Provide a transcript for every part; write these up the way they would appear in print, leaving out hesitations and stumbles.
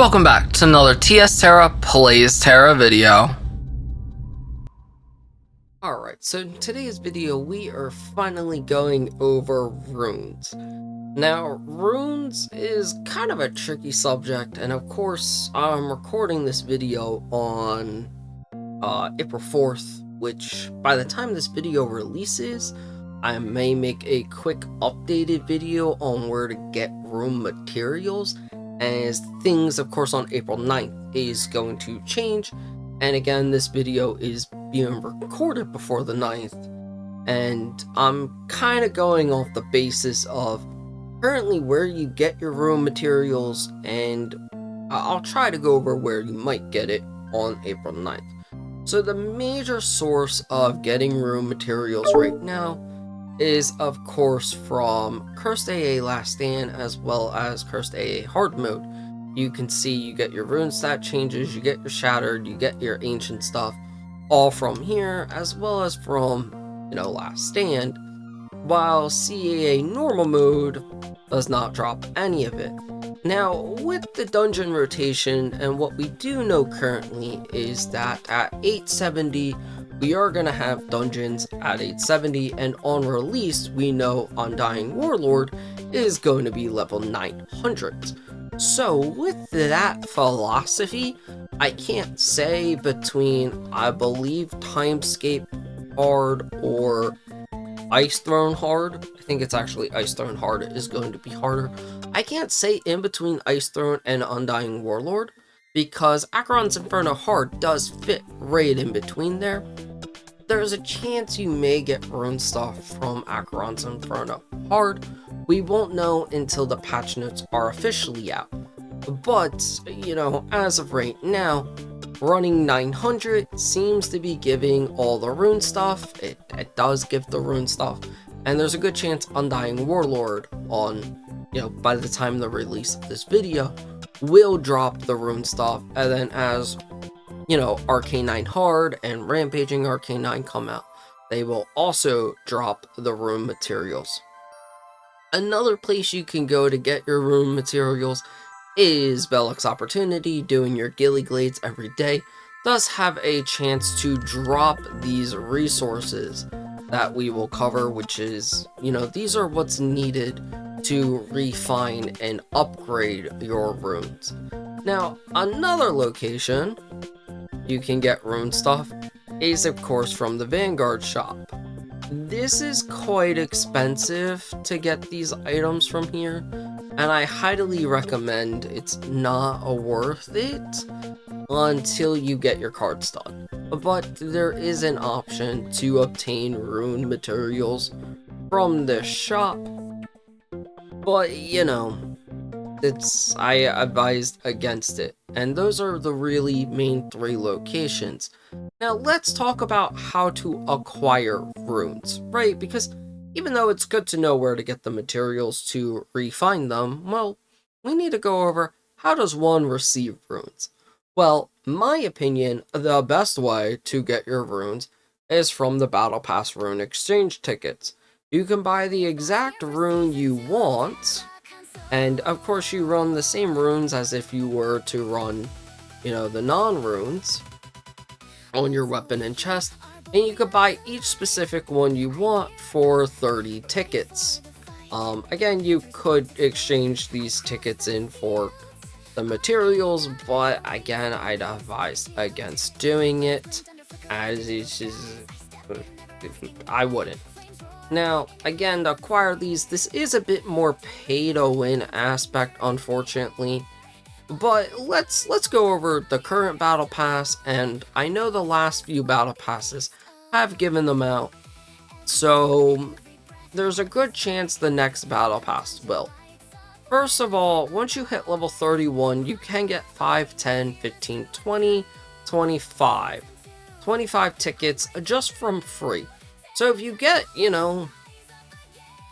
welcome back to another Tera Plays Tera video. Alright, so in today's video we are finally going over runes. Now, runes is kind of a tricky subject, and of course I'm recording this video on April 4th, which by the time this video releases, I may make a quick updated video on where to get rune materials, as things, of course, on April 9th is going to change. And again, this video is being recorded before the 9th, and I'm kind of going off the basis of currently where you get your rune materials, and I'll try to go over where you might get it on April 9th. So the major source of getting rune materials right now is, of course, from Cursed AA Last Stand as well as Cursed AA Hard Mode. You can see you get your rune stat changes, you get your Shattered, you get your Ancient stuff, all from here, as well as from, Last Stand, while CAA Normal Mode does not drop any of it. Now, with the dungeon rotation, and what we do know currently is that at 870, we are going to have dungeons at 870, and on release, we know Undying Warlord is going to be level 900. So with that philosophy, I can't say between, I believe, Timescape Hard or Ice Throne Hard. I think it's actually Ice Throne Hard is going to be harder. I can't say in between Ice Throne and Undying Warlord, because Acheron's Inferno Hard does fit right in between there. There's a chance you may get rune stuff from Acheron's Inferno Hard. We won't know until the patch notes are officially out. But, as of right now, running 900 seems to be giving all the rune stuff. It does give the rune stuff. And there's a good chance Undying Warlord on, by the time the release of this video, will drop the rune stuff. And then as Arcane 9 Hard and Rampaging Arcane 9 come out, they will also drop the rune materials. Another place you can go to get your rune materials is Bellic's Opportunity. Doing your Gilly Glades every day does have a chance to drop these resources that we will cover, which is, these are what's needed to refine and upgrade your runes. Now, another location you can get rune stuff is, of course, from the Vanguard shop. This is quite expensive to get these items from here, and I highly recommend it's not worth it until you get your cards done. But there is an option to obtain rune materials from this shop, but I advised against it. And those are the really main three locations. Now let's talk about how to acquire runes, right? Because even though it's good to know where to get the materials to refine them, well, we need to go over how does one receive runes. Well, my opinion, the best way to get your runes is from the Battle Pass rune exchange tickets. You can buy the exact rune you want, and of course you run the same runes as if you were to run, the non-runes on your weapon and chest, and you could buy each specific one you want for 30 tickets. Again, you could exchange these tickets in for the materials, but again, I'd advise against doing it, as it's just, I wouldn't. Now, again, to acquire these, this is a bit more pay-to-win aspect, unfortunately. But let's go over the current Battle Pass, and I know the last few Battle Passes have given them out, so there's a good chance the next Battle Pass will. First of all, once you hit level 31, you can get 5, 10, 15, 20, 25 tickets just from free. So if you get,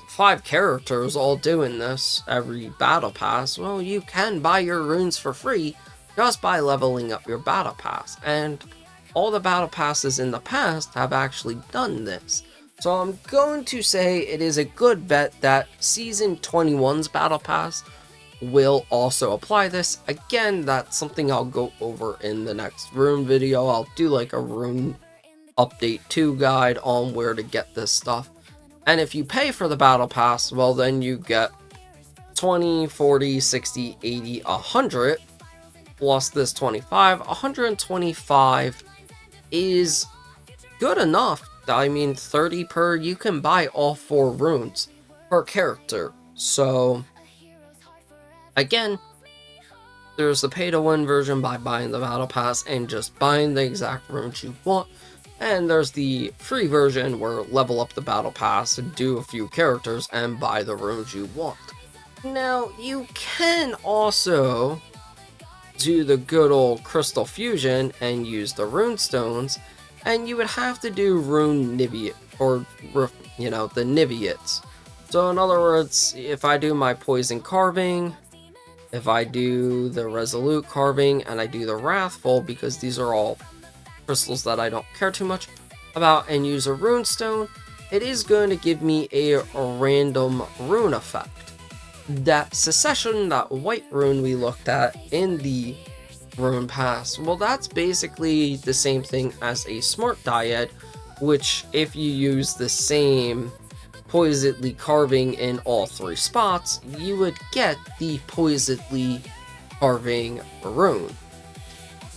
5 characters all doing this every battle pass, well, you can buy your runes for free just by leveling up your battle pass. And all the battle passes in the past have actually done this. So I'm going to say it is a good bet that Season 21's battle pass will also apply this. Again, that's something I'll go over in the next rune video. I'll do like a rune update 2 guide on where to get this stuff. And if you pay for the battle pass, well then you get 20, 40, 60, 80, 100 plus this 25. 125 is good enough. I mean, 30 per, you can buy all 4 runes per character. So again, there's the pay to win version by buying the battle pass and just buying the exact runes you want. And there's the free version where level up the battle pass and do a few characters and buy the runes you want. Now, you can also do the good old crystal fusion and use the rune stones, and you would have to do rune niviate, or, you know, the niviates. So in other words, if I do my poison carving, if I do the resolute carving, and I do the wrathful, because these are all crystals that I don't care too much about, and use a rune stone, it is going to give me a random rune effect. That secession, that white rune we looked at in the rune pass, well, that's basically the same thing as a smart dyad, which if you use the same poisedly carving in all 3 spots, you would get the poisedly carving rune.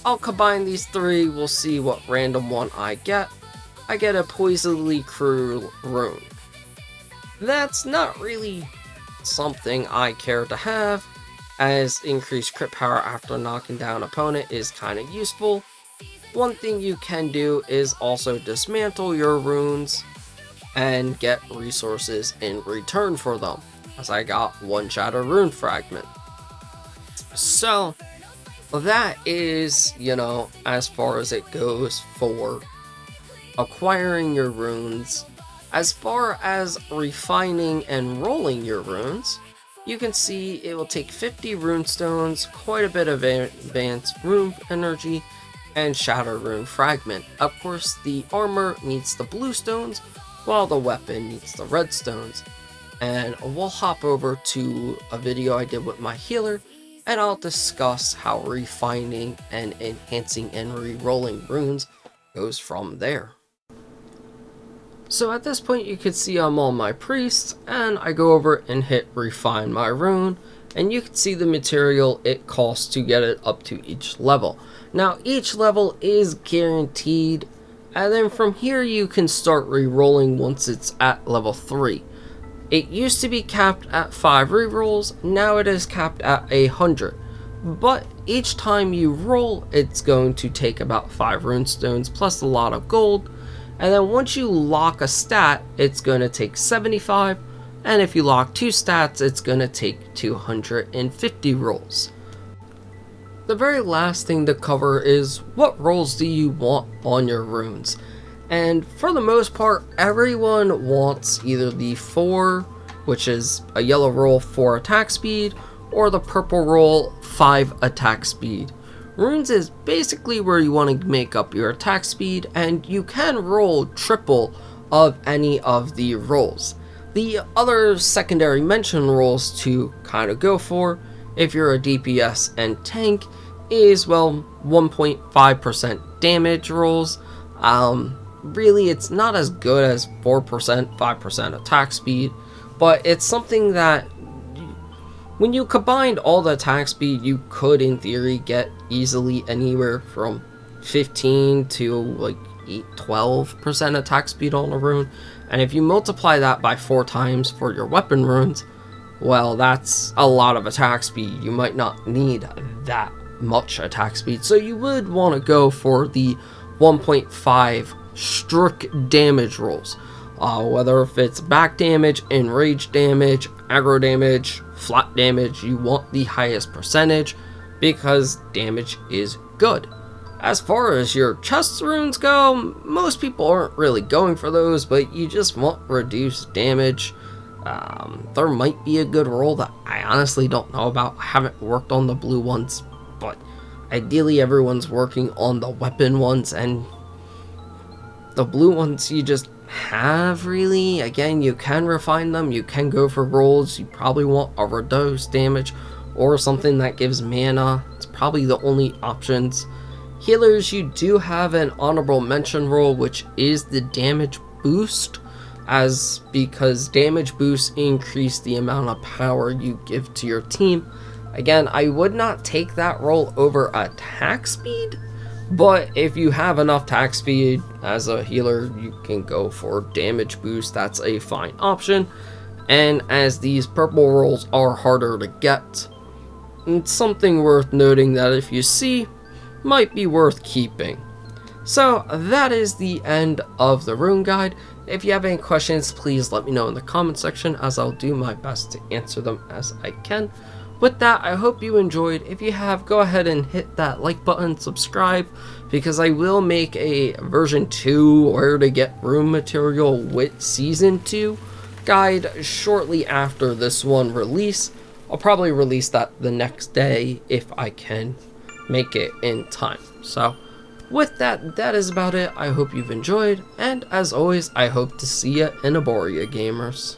I'll combine these 3, we'll see what random one I get. I get a poisedly cruel rune. That's not really something I care to have, as increased crit power after knocking down opponent is kind of useful. One thing you can do is also dismantle your runes and get resources in return for them, as I got 1 Shattered Rune Fragment. So that is, you know, as far as it goes for acquiring your runes. As far as refining and rolling your runes, you can see it will take 50 rune stones, quite a bit of advanced rune energy, and Shattered Rune Fragment. Of course, the armor needs the blue stones, while the weapon needs the red stones. And we'll hop over to a video I did with my healer, and I'll discuss how refining and enhancing and re-rolling runes goes from there. So at this point you can see I'm on my priest, and I go over and hit refine my rune, and you can see the material it costs to get it up to each level. Now each level is guaranteed, and then from here you can start re-rolling once it's at level 3. It used to be capped at 5 rerolls, now it is capped at 100. But each time you roll, it's going to take about 5 runestones plus a lot of gold. And then once you lock a stat, it's going to take 75. And if you lock 2 stats, it's going to take 250 rolls. The very last thing to cover is what rolls do you want on your runes. And for the most part, everyone wants either the 4, which is a yellow roll 4 attack speed, or the purple roll 5 attack speed. Runes is basically where you want to make up your attack speed, and you can roll triple of any of the rolls. The other secondary mention rolls to kind of go for, if you're a DPS and tank, is, well, 1.5% damage rolls. Really, it's not as good as 4%, 5% attack speed, but it's something that when you combined all the attack speed, you could, in theory, get easily anywhere from 15 to like 12% attack speed on a rune. And if you multiply that by 4 times for your weapon runes, well, that's a lot of attack speed. You might not need that much attack speed, so you would want to go for the 1.5 strict damage rolls. Whether if it's back damage, enrage damage, aggro damage, flat damage, you want the highest percentage because damage is good. As far as your chest runes go, most people aren't really going for those, but you just want reduced damage. There might be a good roll that I honestly don't know about. I haven't worked on the blue ones, but ideally everyone's working on the weapon ones, and the blue ones you just have, really. Again, you can refine them, you can go for rolls, you probably want a reduced damage or something that gives mana. It's probably the only options. Healers, you do have an honorable mention role, which is the damage boost, because damage boosts increase the amount of power you give to your team. Again, I would not take that role over attack speed, but if you have enough attack speed as a healer, you can go for damage boost. That's a fine option. And as these purple rolls are harder to get, it's something worth noting that if you see, might be worth keeping. So that is the end of the rune guide. If you have any questions, please let me know in the comment section, as I'll do my best to answer them as I can. With that, I hope you enjoyed. If you have, go ahead and hit that like button, subscribe, because I will make a version 2 where to get rune material with season 2 guide shortly after this one release. I'll probably release that the next day if I can make it in time. So with that, that is about it. I hope you've enjoyed, and as always, I hope to see you in Aboria, gamers.